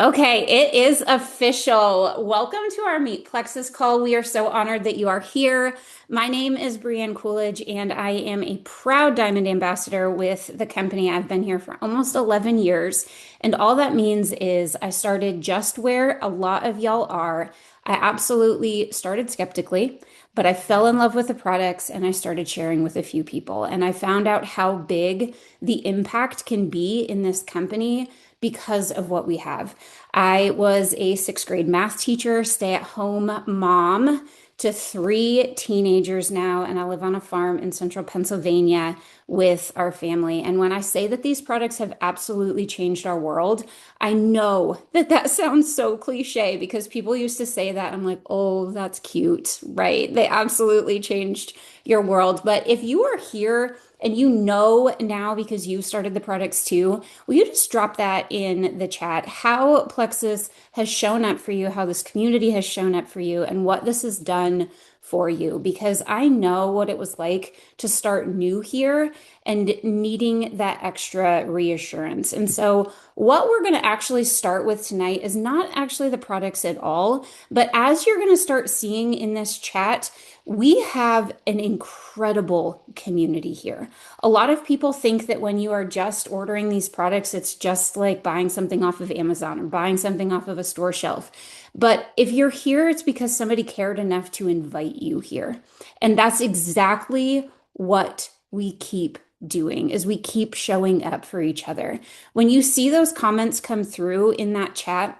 Okay, it is official. Welcome to our Meet Plexus call. We are so honored that you are here. My name is Brianne Coolidge, and I am a proud Diamond Ambassador with the company. I've been here for almost 11 years. And all that means is I started just where a lot of y'all are. I absolutely started skeptically, but I fell in love with the products and I started sharing with a few people. And I found out how big the impact can be in this company because of what we have. I was a sixth grade math teacher, stay-at-home mom to three teenagers now, and I live on a farm in central Pennsylvania with our family. And when I say that these products have absolutely changed our world, I know that that sounds so cliche because people used to say that. I'm like, oh, that's cute, right? They absolutely changed your world. But if you are here and you know now because you started the products too, will you just drop that in the chat? How Plexus has shown up for you, how this community has shown up for you, and what this has done for you. Because I know what it was like to start new here and needing that extra reassurance. And so, what we're going to actually start with tonight is not actually the products at all, but as you're going to start seeing in this chat, we have an incredible community here. A lot of people think that when you are just ordering these products, it's just like buying something off of Amazon or buying something off of a store shelf. But if you're here, it's because somebody cared enough to invite you here. And that's exactly what we keep doing is we keep showing up for each other. When you see those comments come through in that chat,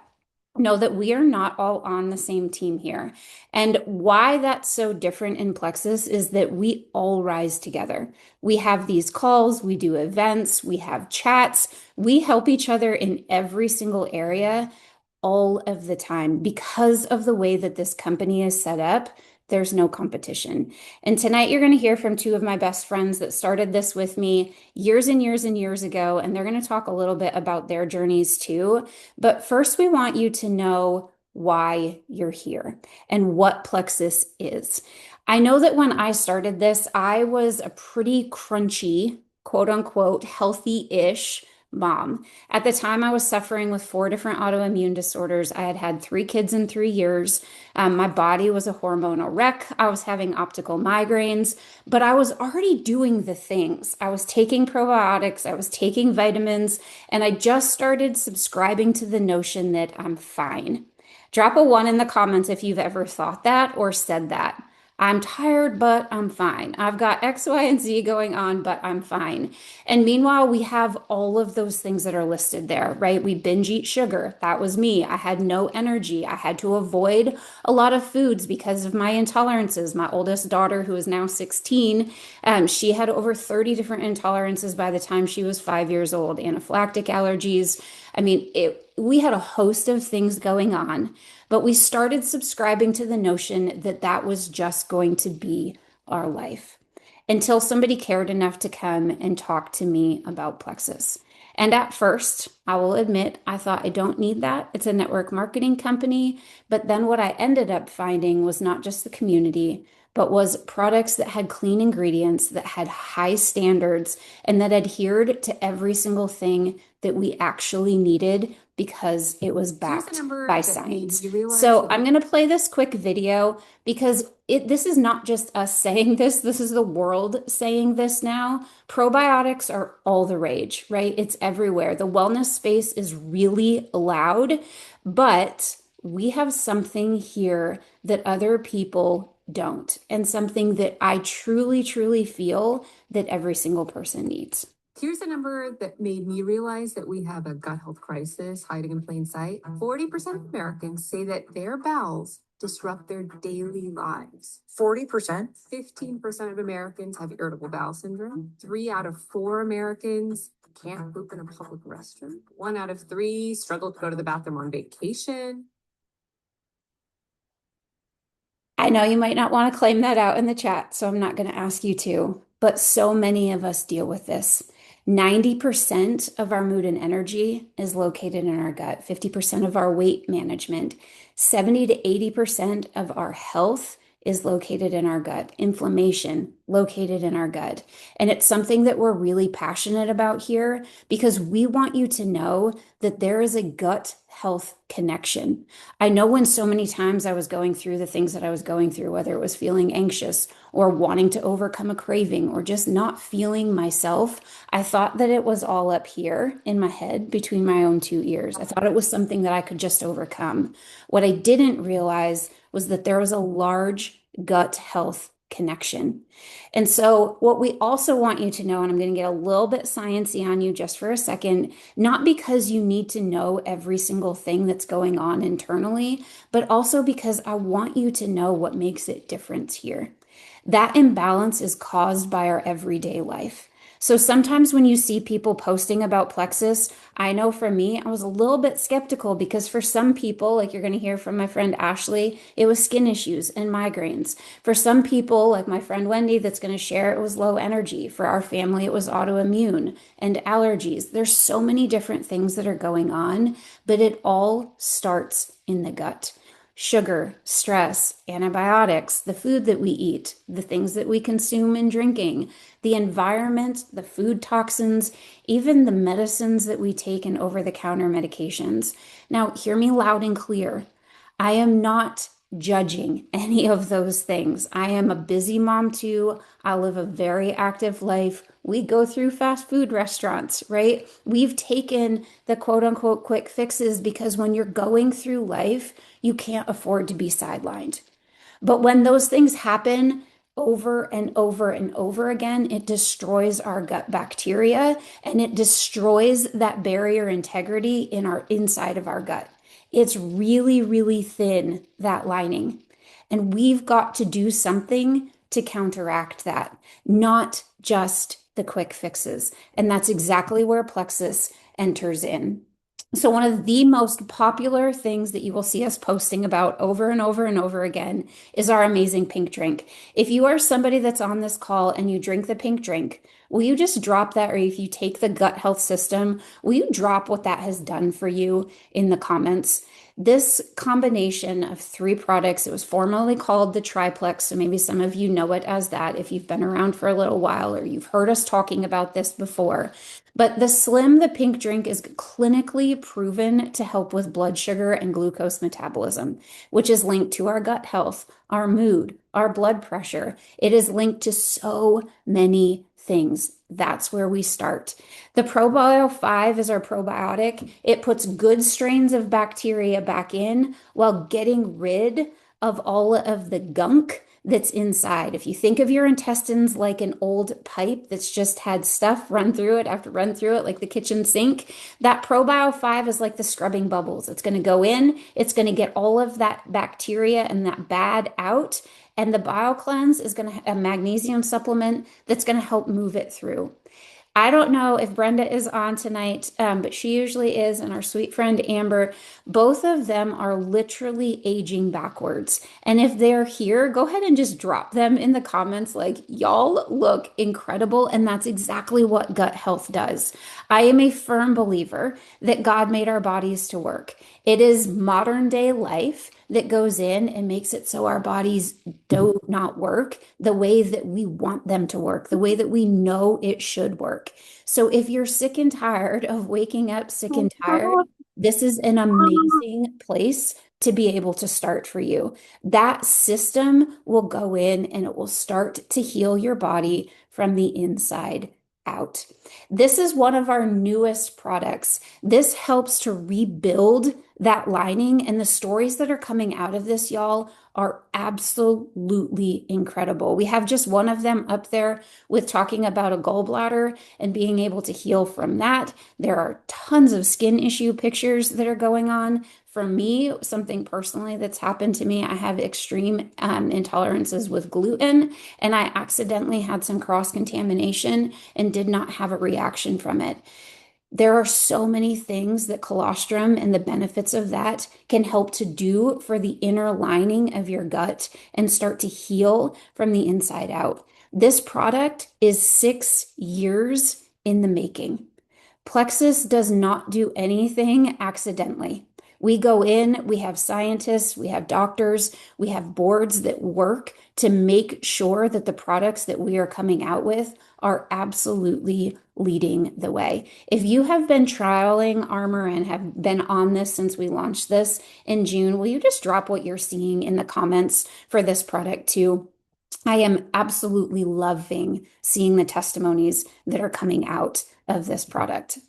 know that we are not all on the same team here. And why that's so different in Plexus is that we all rise together. We have these calls, we do events, we have chats, we help each other in every single area all of the time because of the way that this company is set up. There's no competition. And tonight you're going to hear from two of my best friends that started this with me years and years and years ago, and they're going to talk a little bit about their journeys too. But first, we want you to know why you're here and what Plexus is. I know that when I started this, I was a pretty crunchy, quote unquote, healthy-ish mom. At the time, I was suffering with four different autoimmune disorders. I had had three kids in 3 years. My body was a hormonal wreck. I was having optical migraines, but I was already doing the things. I was taking probiotics, I was taking vitamins, and I just started subscribing to the notion that I'm fine. Drop a one in the comments if you've ever thought that or said that. I'm tired, but I'm fine. I've got X, Y, and Z going on, but I'm fine. And meanwhile, we have all of those things that are listed there, right? We binge eat sugar. That was me. I had no energy. I had to avoid a lot of foods because of my intolerances. My oldest daughter, who is now 16, she had over 30 different intolerances by the time she was 5 years old, anaphylactic allergies. I mean, we had a host of things going on, but we started subscribing to the notion that that was just going to be our life until somebody cared enough to come and talk to me about Plexus. And at first, I will admit, I thought I don't need that. It's a network marketing company. But then what I ended up finding was not just the community, but was products that had clean ingredients, that had high standards, and that adhered to every single thing that we actually needed because it was backed by science. So I'm going to play this quick video because this is not just us saying this is the world saying this now. Probiotics are all the rage, right? It's everywhere. The wellness space is really loud, but we have something here that other people don't, and something that I truly, truly feel that every single person needs. Here's a number that made me realize that we have a gut health crisis hiding in plain sight. 40% of Americans say that their bowels disrupt their daily lives. 40%? 15% of Americans have irritable bowel syndrome. 3 out of 4 Americans can't poop in a public restroom. 1 out of 3 struggle to go to the bathroom on vacation. I know you might not want to claim that out in the chat, so I'm not going to ask you to, but so many of us deal with this. 90% of our mood and energy is located in our gut, 50% of our weight management, 70 to 80% of our health is located in our gut, inflammation located in our gut. And it's something that we're really passionate about here because we want you to know that there is a gut health connection. I know when so many times I was going through the things that I was going through, whether it was feeling anxious or wanting to overcome a craving or just not feeling myself, I thought that it was all up here in my head between my own two ears. I thought it was something that I could just overcome. What I didn't realize was that there was a large gut health connection. And so, what we also want you to know, and I'm going to get a little bit sciencey on you just for a second, not because you need to know every single thing that's going on internally, but also because I want you to know what makes it different here. That imbalance is caused by our everyday life. So sometimes when you see people posting about Plexus, I know for me, I was a little bit skeptical because for some people, like you're going to hear from my friend Ashley, it was skin issues and migraines. For some people, like my friend Wendy, that's going to share, it was low energy. For our family, it was autoimmune and allergies. There's so many different things that are going on, but it all starts in the gut. Sugar, stress, antibiotics, the food that we eat, the things that we consume in drinking, the environment, the food toxins, even the medicines that we take and over-the-counter medications. Now, hear me loud and clear. I am not judging any of those things. I am a busy mom too. I live a very active life. We go through fast food restaurants, right? We've taken the quote unquote quick fixes because when you're going through life, you can't afford to be sidelined. But when those things happen over and over and over again, it destroys our gut bacteria and it destroys that barrier integrity in our inside of our gut. It's really, really thin, that lining. And we've got to do something to counteract that, not just the quick fixes. And that's exactly where Plexus enters in. So, one of the most popular things that you will see us posting about over and over and over again is our amazing pink drink. If you are somebody that's on this call and you drink the pink drink, will you just drop that? Or if you take the gut health system, will you drop what that has done for you in the comments? This combination of three products, it was formerly called the triplex. So maybe some of you know it as that if you've been around for a little while or you've heard us talking about this before. But the pink drink is clinically proven to help with blood sugar and glucose metabolism, which is linked to our gut health, our mood, our blood pressure. It is linked to so many things. That's where we start. The Probio 5 is our probiotic. It puts good strains of bacteria back in while getting rid of all of the gunk that's inside. If you think of your intestines like an old pipe that's just had stuff run through it after run through it, like the kitchen sink, that Probio 5 is like the scrubbing bubbles. It's going to go in, it's going to get all of that bacteria and that bad out. And the BioCleanse is going to a magnesium supplement that's going to help move it through. I don't know if Brenda is on tonight, but she usually is, and our sweet friend Amber. Both of them are literally aging backwards. And if they're here, go ahead and just drop them in the comments like, y'all look incredible. And that's exactly what gut health does. I am a firm believer that God made our bodies to work. It is modern day life that goes in and makes it so our bodies do not work the way that we want them to work, the way that we know it should work. So if you're sick and tired of waking up sick and tired, this is an amazing place to be able to start for you. That system will go in and it will start to heal your body from the inside out. This is one of our newest products. This helps to rebuild that lining, and the stories that are coming out of this, y'all, are absolutely incredible. We have just one of them up there with talking about a gallbladder and being able to heal from that. There are tons of skin issue pictures that are going on. For me, something personally that's happened to me, I have extreme intolerances with gluten, and I accidentally had some cross-contamination and did not have a reaction from it. There are so many things that colostrum and the benefits of that can help to do for the inner lining of your gut and start to heal from the inside out. This product is 6 years in the making. Plexus does not do anything accidentally. We go in, we have scientists, we have doctors, we have boards that work to make sure that the products that we are coming out with are absolutely leading the way. If you have been trialing Armor and have been on this since we launched this in June, will you just drop what you're seeing in the comments for this product too? I am absolutely loving seeing the testimonies that are coming out of this product.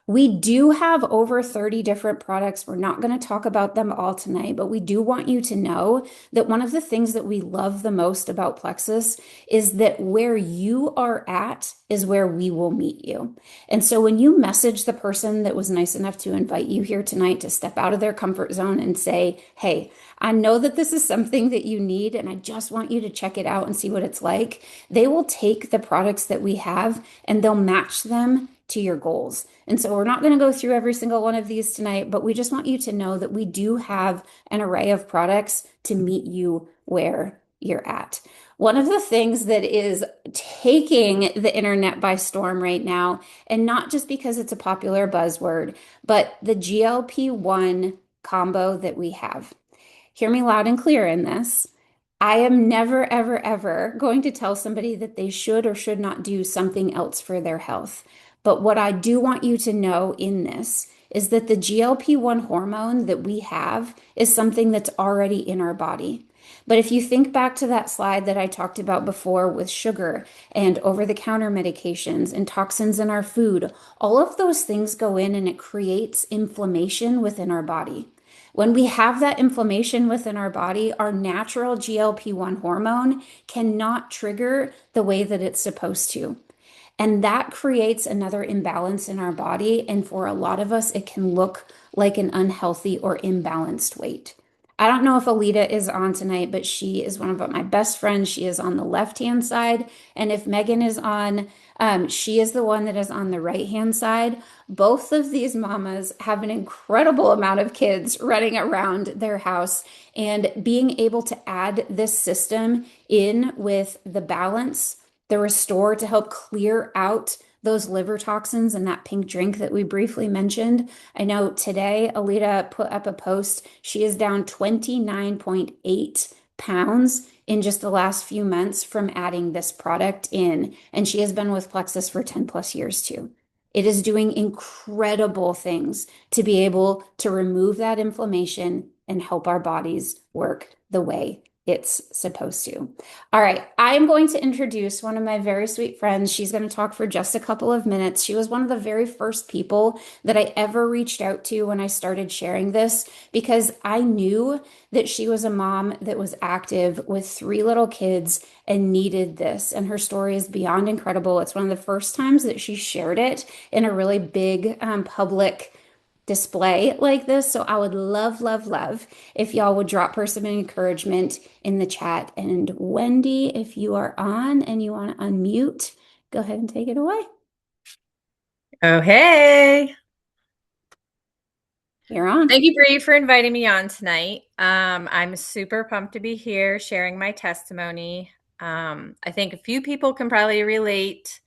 We do have over 30 different products. We're not going to talk about them all tonight, but we do want you to know that one of the things that we love the most about Plexus is that where you are at is where we will meet you. And so when you message the person that was nice enough to invite you here tonight to step out of their comfort zone and say, hey, I know that this is something that you need, and I just want you to check it out and see what it's like. They will take the products that we have and they'll match them to your goals. And so we're not going to go through every single one of these tonight, but we just want you to know that we do have an array of products to meet you where you're at. One of the things that is taking the internet by storm right now, and not just because it's a popular buzzword, but the GLP-1 combo that we have. Hear me loud and clear in this. I am never, ever, ever going to tell somebody that they should or should not do something else for their health. But what I do want you to know in this is that the GLP-1 hormone that we have is something that's already in our body. But if you think back to that slide that I talked about before with sugar and over-the-counter medications and toxins in our food, all of those things go in and it creates inflammation within our body. When we have that inflammation within our body, our natural GLP-1 hormone cannot trigger the way that it's supposed to. And that creates another imbalance in our body. And for a lot of us, it can look like an unhealthy or imbalanced weight. I don't know if Alita is on tonight, but she is one of my best friends. She is on the left-hand side. And if Megan is on, she is the one that is on the right-hand side. Both of these mamas have an incredible amount of kids running around their house. And being able to add this system in with the balance, the restore to help clear out those liver toxins and that pink drink that we briefly mentioned. I know today Alita put up a post. She is down 29.8 pounds in just the last few months from adding this product in. And she has been with Plexus for 10 plus years too. It is doing incredible things to be able to remove that inflammation and help our bodies work the way it's supposed to. All right, I am going to introduce one of my very sweet friends. She's going to talk for just a couple of minutes. She was one of the very first people that I ever reached out to when I started sharing this because I knew that she was a mom that was active with three little kids and needed this. And her story is beyond incredible. It's one of the first times that she shared it in a really big public display like this. So I would love, love, love if y'all would drop her some encouragement in the chat. And Wendy, if you are on and you want to unmute, go ahead and take it away. Oh, hey. You're on. Thank you, Bree, for inviting me on tonight. I'm super pumped to be here sharing my testimony. I think a few people can probably relate.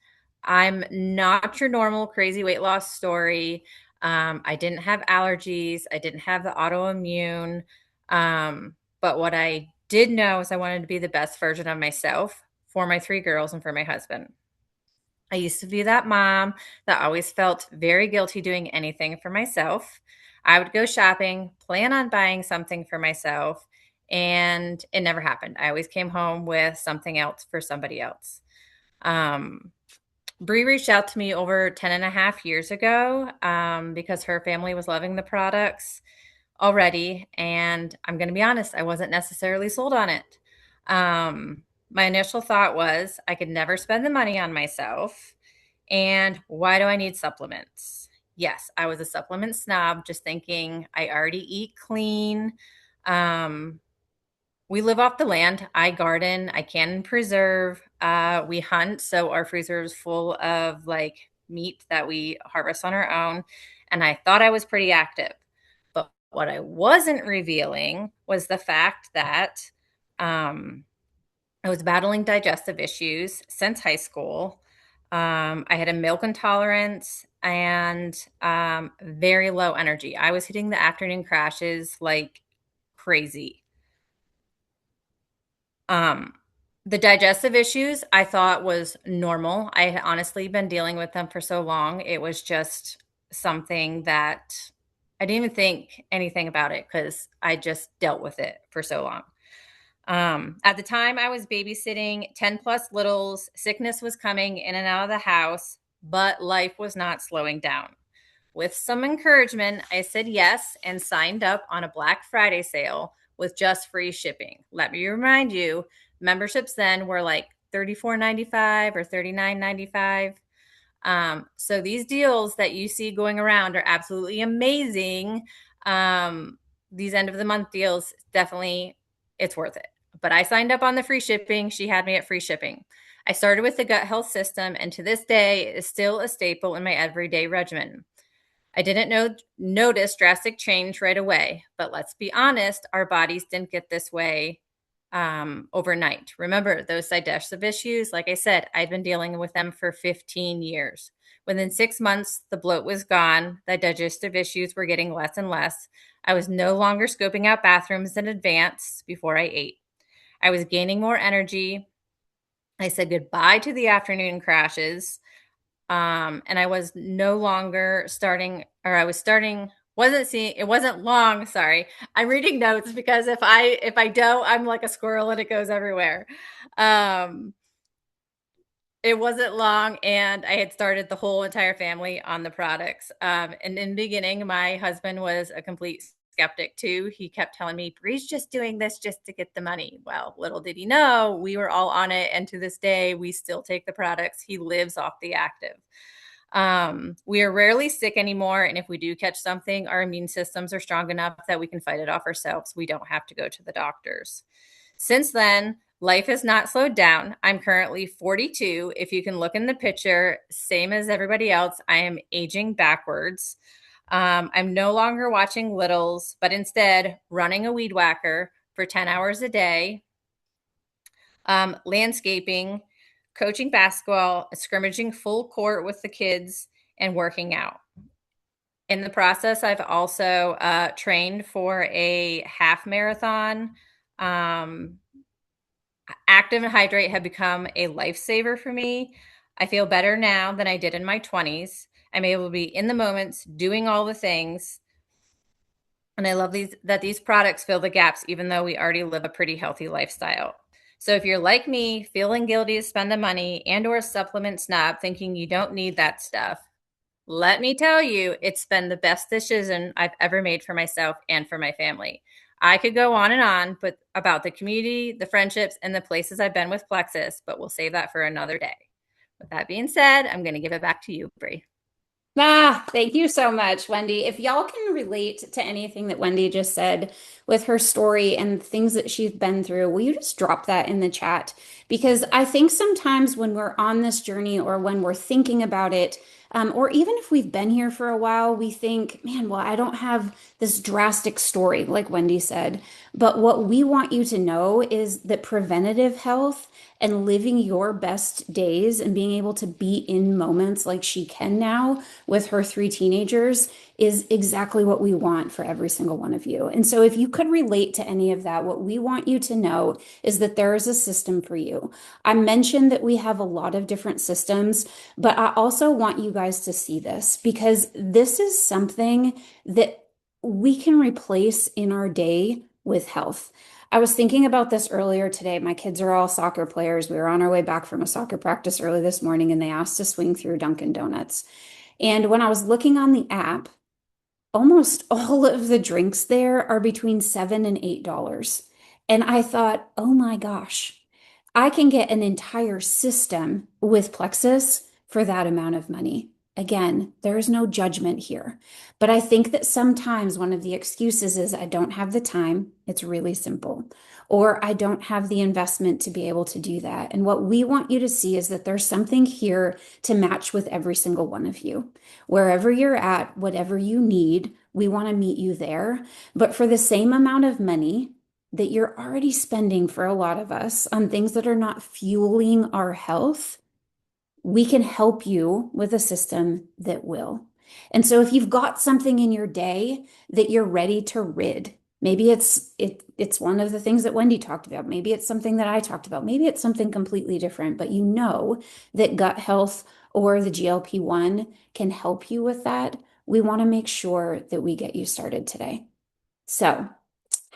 I'm not your normal crazy weight loss story. I didn't have allergies. I didn't have the autoimmune. But what I did know is I wanted to be the best version of myself for my three girls and for my husband. I used to be that mom that always felt very guilty doing anything for myself. I would go shopping, plan on buying something for myself, and it never happened. I always came home with something else for somebody else. Um, Bree reached out to me over 10 and a half years ago because her family was loving the products already. And I'm going to be honest, I wasn't necessarily sold on it. My initial thought was I could never spend the money on myself. And why do I need supplements? Yes, I was a supplement snob, just thinking I already eat clean. Um, we live off the land. I garden. I can preserve. We hunt, so our freezer is full of like meat that we harvest on our own. And I thought I was pretty active. But what I wasn't revealing was the fact that I was battling digestive issues since high school. I had a milk intolerance. and very low energy. I was hitting the afternoon crashes like crazy. Um, the digestive issues I thought was normal. I had honestly been dealing with them for so long. It was just something that I didn't even think anything about it because I just dealt with it for so long. At the time, I was babysitting 10 plus littles. Sickness was coming in and out of the house, but life was not slowing down. With some encouragement, I said yes and signed up on a Black Friday sale with just free shipping. Let me remind you, memberships then were like $34.95 or $39.95. So these deals that you see going around are absolutely amazing. These end of the month deals, definitely, it's worth it. But I signed up on the free shipping. She had me at free shipping. I started with the gut health system, and to this day, it is still a staple in my everyday regimen. I didn't notice drastic change right away, but let's be honest, our bodies didn't get this way overnight. Remember those digestive issues? Like I said, I've been dealing with them for 15 years. Within 6 months, the bloat was gone. The digestive issues were getting less and less. I was no longer scoping out bathrooms in advance before I ate. I was gaining more energy. I said goodbye to the afternoon crashes. And I was no longer starting, or I was starting, wasn't seeing, it wasn't long. Sorry. I'm reading notes because if I don't, I'm like a squirrel and it goes everywhere. Um, it wasn't long, and I had started the whole entire family on the products. And in the beginning, my husband was a complete skeptic too. He kept telling me, Bree's just doing this just to get the money. Well, little did he know, we were all on it. And to this day, we still take the products. He lives off the active. We are rarely sick anymore. And if we do catch something, our immune systems are strong enough that we can fight it off ourselves. We don't have to go to the doctors. Since then, life has not slowed down. I'm currently 42. If you can look in the picture, same as everybody else, I am aging backwards. I'm no longer watching littles, but instead running a weed whacker for 10 hours a day, landscaping, coaching basketball, scrimmaging full court with the kids, and working out. In the process, I've also trained for a half marathon. Active and hydrate have become a lifesaver for me. I feel better now than I did in my 20s. I'm able to be in the moments, doing all the things. And I love these products fill the gaps, even though we already live a pretty healthy lifestyle. So if you're like me, feeling guilty to spend the money and or supplement snob, thinking you don't need that stuff, let me tell you, it's been the best decision I've ever made for myself and for my family. I could go on and on, but about the community, the friendships, and the places I've been with Plexus, but we'll save that for another day. With that being said, I'm going to give it back to you, Brie. Thank you so much, Wendy. If y'all can relate to anything that Wendy just said with her story and things that she's been through, will you just drop that in the chat? Because I think sometimes when we're on this journey or when we're thinking about it, or even if we've been here for a while, we think, man, well, I don't have this drastic story, like Wendy said. But what we want you to know is that preventative health and living your best days and being able to be in moments like she can now with her three teenagers is exactly what we want for every single one of you. And so if you could relate to any of that, what we want you to know is that there is a system for you. I mentioned that we have a lot of different systems, but I also want you guys to see this because this is something that we can replace in our day with health. I was thinking about this earlier today. My kids are all soccer players. We were on our way back from a soccer practice early this morning, and they asked to swing through Dunkin' Donuts. And when I was looking on the app, almost all of the drinks there are between $7 and $8. And I thought, oh my gosh, I can get an entire system with Plexus for that amount of money. Again, there is no judgment here. But I think that sometimes one of the excuses is I don't have the time. It's really simple. Or I don't have the investment to be able to do that. And what we want you to see is that there's something here to match with every single one of you. Wherever you're at, whatever you need, we want to meet you there. But for the same amount of money that you're already spending for a lot of us on things that are not fueling our health, we can help you with a system that will. And so if you've got something in your day that you're ready to rid, maybe it's one of the things that Wendy talked about. Maybe it's something that I talked about. Maybe it's something completely different, but you know that gut health or the GLP-1 can help you with that. We want to make sure that we get you started today. So,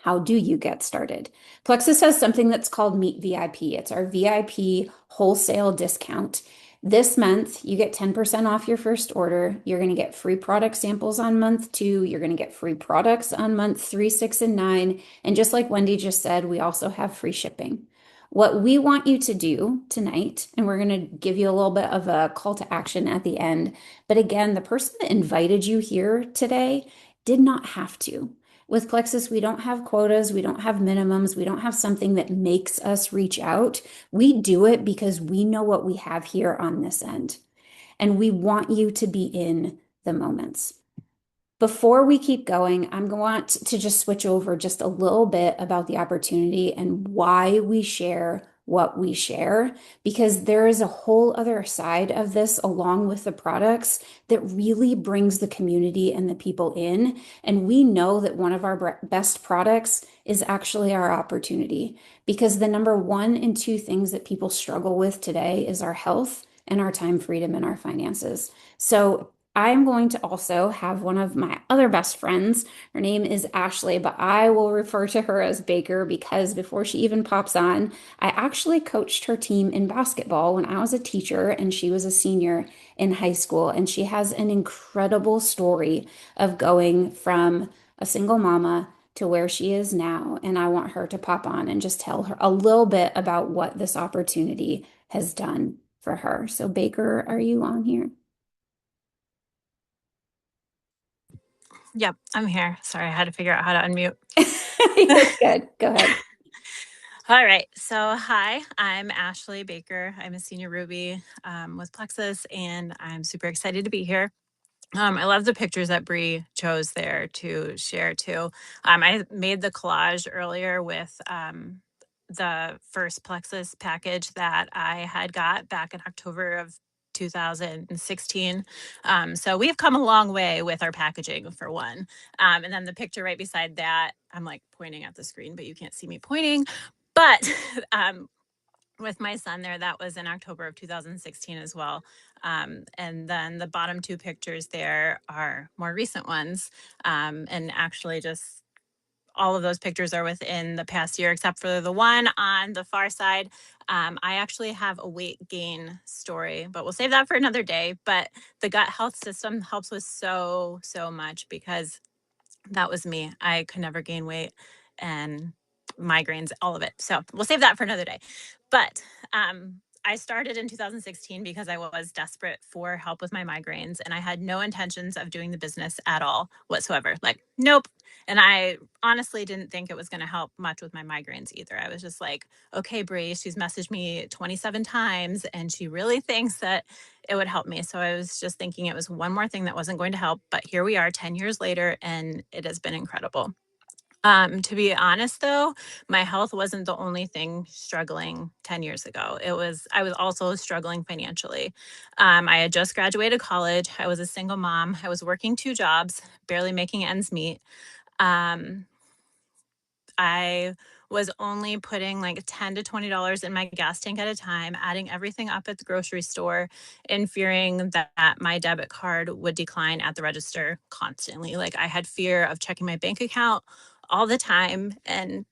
how do you get started? Plexus has something that's called Meet VIP. It's our VIP wholesale discount. This month, you get 10% off your first order. You're going to get free product samples on month 2. You're going to get free products on month 3, 6, and 9. And just like Wendy just said, we also have free shipping. What we want you to do tonight, and we're going to give you a little bit of a call to action at the end. But again, the person that invited you here today did not have to. With Plexus, we don't have quotas, we don't have minimums, we don't have something that makes us reach out. We do it because we know what we have here on this end, and we want you to be in the moments. Before we keep going, I'm going to just switch over just a little bit about the opportunity and why we share what we share, because there is a whole other side of this along with the products that really brings the community and the people in. And we know that one of our best products is actually our opportunity, because the number 1 and 2 things that people struggle with today is our health and our time freedom and our finances. So I'm going to also have one of my other best friends. Her name is Ashley, but I will refer to her as Baker because before she even pops on, I actually coached her team in basketball when I was a teacher and she was a senior in high school. And she has an incredible story of going from a single mama to where she is now. And I want her to pop on and just tell her a little bit about what this opportunity has done for her. So, Baker, are you on here? Yep, I'm here. Sorry, I had to figure out how to unmute. You're good. Go ahead. All right. So, hi, I'm Ashley Baker. I'm a senior Ruby with Plexus, and I'm super excited to be here. I love the pictures that Bree chose there to share too. I made the collage earlier with the first Plexus package that I had got back in October of 2016. So we've come a long way with our packaging for one. And then the picture right beside that, I'm like pointing at the screen, but you can't see me pointing. But with my son there, that was in October of 2016 as well. And then the bottom 2 pictures there are more recent ones. And actually just all of those pictures are within the past year, except for the one on the far side. I actually have a weight gain story, but we'll save that for another day. But the gut health system helps with so much, because that was me. I could never gain weight and migraines, all of it. So we'll save that for another day. But I started in 2016 because I was desperate for help with my migraines, and I had no intentions of doing the business at all whatsoever. Like, nope. And I honestly didn't think it was going to help much with my migraines either. I was just like, okay, Bree, she's messaged me 27 times and she really thinks that it would help me. So I was just thinking it was one more thing that wasn't going to help. But here we are 10 years later, and it has been incredible. To be honest, though, my health wasn't the only thing struggling 10 years ago. I was also struggling financially. I had just graduated college. I was a single mom. I was working 2 jobs, barely making ends meet. I was only putting like $10 to $20 in my gas tank at a time, adding everything up at the grocery store, and fearing that my debit card would decline at the register constantly. Like, I had fear of checking my bank account all the time and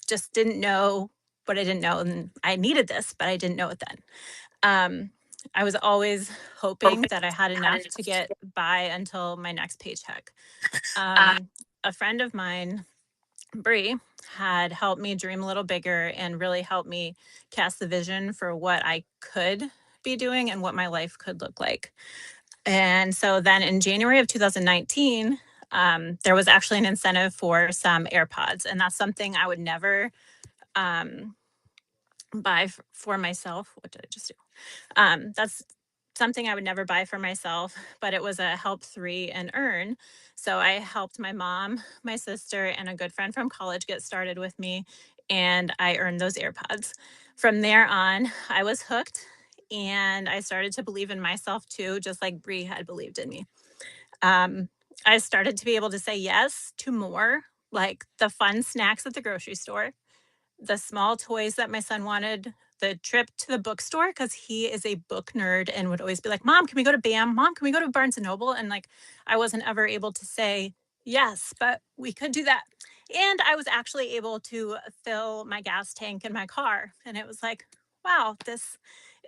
just didn't know what I didn't know. And I needed this, but I didn't know it then. I was always hoping that I had enough to get by until my next paycheck. A friend of mine, Bree, had helped me dream a little bigger and really helped me cast the vision for what I could be doing and what my life could look like. And so then in January of 2019, there was actually an incentive for some AirPods. And that's something I would never buy for myself. What did I just do? That's something I would never buy for myself, but it was a help 3 and earn. So I helped my mom, my sister, and a good friend from college get started with me, and I earned those AirPods. From there on, I was hooked, and I started to believe in myself too, just like Bree had believed in me. I started to be able to say yes to more, like the fun snacks at the grocery store, the small toys that my son wanted, the trip to the bookstore, because he is a book nerd and would always be like, Mom, can we go to BAM? Mom, can we go to Barnes and Noble? And like, I wasn't ever able to say yes, but we could do that. And I was actually able to fill my gas tank in my car. And it was like, wow, this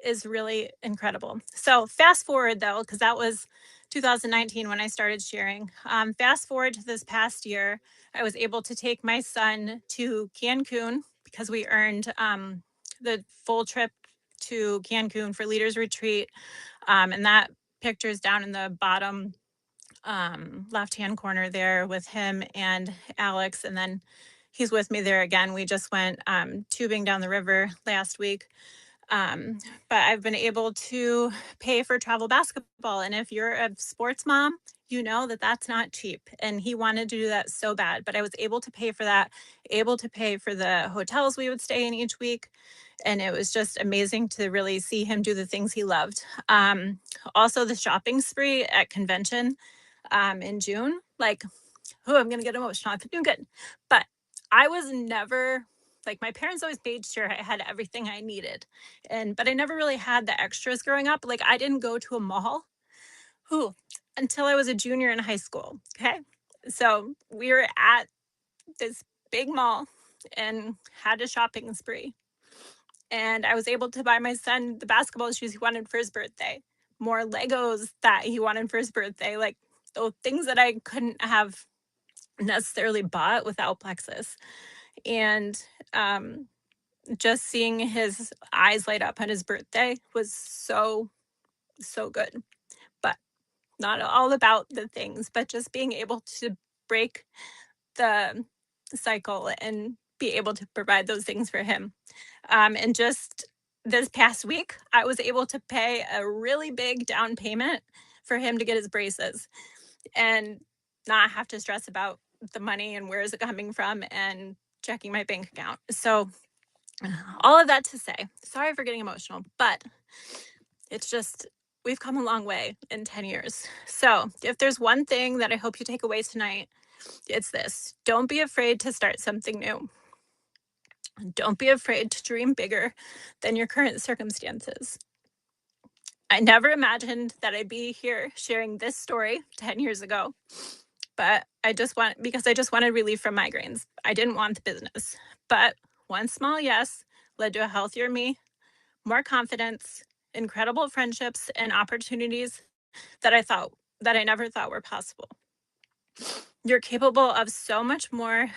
is really incredible. So fast forward though, because that was 2019 when I started sharing. Fast forward to this past year, I was able to take my son to Cancun because we earned the full trip to Cancun for Leaders Retreat. And that picture is down in the bottom left-hand corner there with him and Alex. And then he's with me there again. We just went tubing down the river last week. But I've been able to pay for travel basketball. And if you're a sports mom, you know that that's not cheap. And he wanted to do that so bad, but I was able to pay for that, able to pay for the hotels we would stay in each week. And it was just amazing to really see him do the things he loved. Also the shopping spree at convention in June, like, oh, I'm going to get emotional. I'm doing good. But I was never like, my parents always made sure I had everything I needed. But I never really had the extras growing up. Like, I didn't go to a mall until I was a junior in high school. Okay. So we were at this big mall and had a shopping spree. And I was able to buy my son the basketball shoes he wanted for his birthday, more Legos that he wanted for his birthday, like those things that I couldn't have necessarily bought without Plexus. And just seeing his eyes light up on his birthday was so good. But not all about the things, but just being able to break the cycle and be able to provide those things for him. And just this past week, I was able to pay a really big down payment for him to get his braces and not have to stress about the money and where is it coming from and checking my bank account. So all of that to say, sorry for getting emotional, but it's just, we've come a long way in 10 years. So if there's one thing that I hope you take away tonight, it's this: don't be afraid to start something new. Don't be afraid to dream bigger than your current circumstances. I never imagined that I'd be here sharing this story 10 years ago, but because I just wanted relief from migraines. I didn't want the business, but one small yes led to a healthier me, more confidence, incredible friendships, and opportunities that I never thought were possible. You're capable of so much more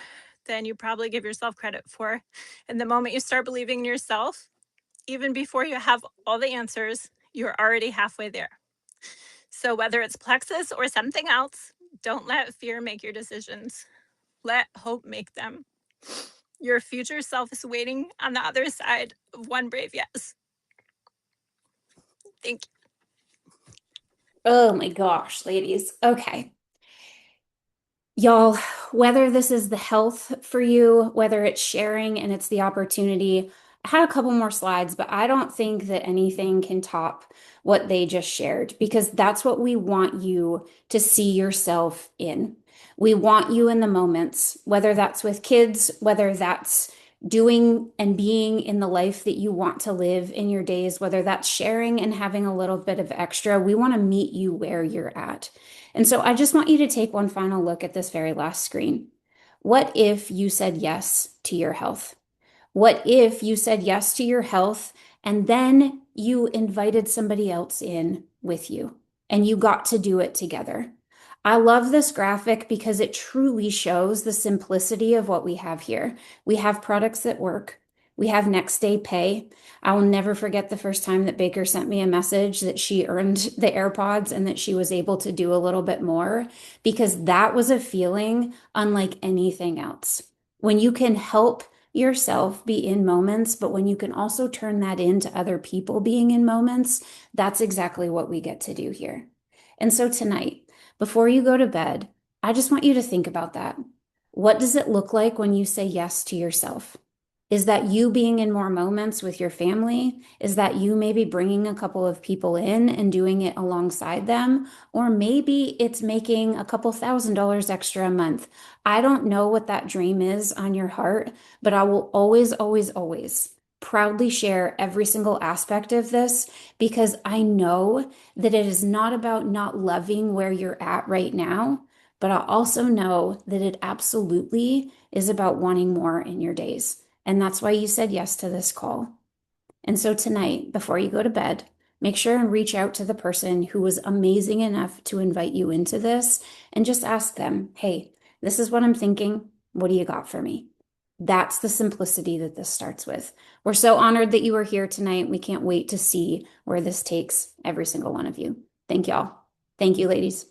than you probably give yourself credit for. And the moment you start believing in yourself, even before you have all the answers, you're already halfway there. So whether it's Plexus or something else, don't let fear make your decisions. Let hope make them. Your future self is waiting on the other side of one brave yes. Thank you. Oh my gosh, ladies. Okay. Y'all, whether this is the health for you, whether it's sharing and it's the opportunity, I had a couple more slides, but I don't think that anything can top what they just shared because that's what we want you to see yourself in. We want you in the moments, whether that's with kids, whether that's doing and being in the life that you want to live in your days, whether that's sharing and having a little bit of extra. We want to meet you where you're at. And so I just want you to take one final look at this very last screen. What if you said yes to your health? What if you said yes to your health and then you invited somebody else in with you and you got to do it together? I love this graphic because it truly shows the simplicity of what we have here. We have products that work. We have next day pay. I will never forget the first time that Baker sent me a message that she earned the AirPods and that she was able to do a little bit more because that was a feeling unlike anything else. When you can help yourself be in moments, but when you can also turn that into other people being in moments, that's exactly what we get to do here. And so tonight, before you go to bed, I just want you to think about that. What does it look like when you say yes to yourself? Is that you being in more moments with your family? Is that you maybe bringing a couple of people in and doing it alongside them? Or maybe it's making a couple $1,000s extra a month. I don't know what that dream is on your heart, but I will always, always, always proudly share every single aspect of this because I know that it is not about not loving where you're at right now, but I also know that it absolutely is about wanting more in your days. And that's why you said yes to this call. And so tonight, before you go to bed, make sure and reach out to the person who was amazing enough to invite you into this and just ask them, hey, this is what I'm thinking. What do you got for me? That's the simplicity that this starts with. We're so honored that you are here tonight. We can't wait to see where this takes every single one of you. Thank y'all. Thank you, ladies.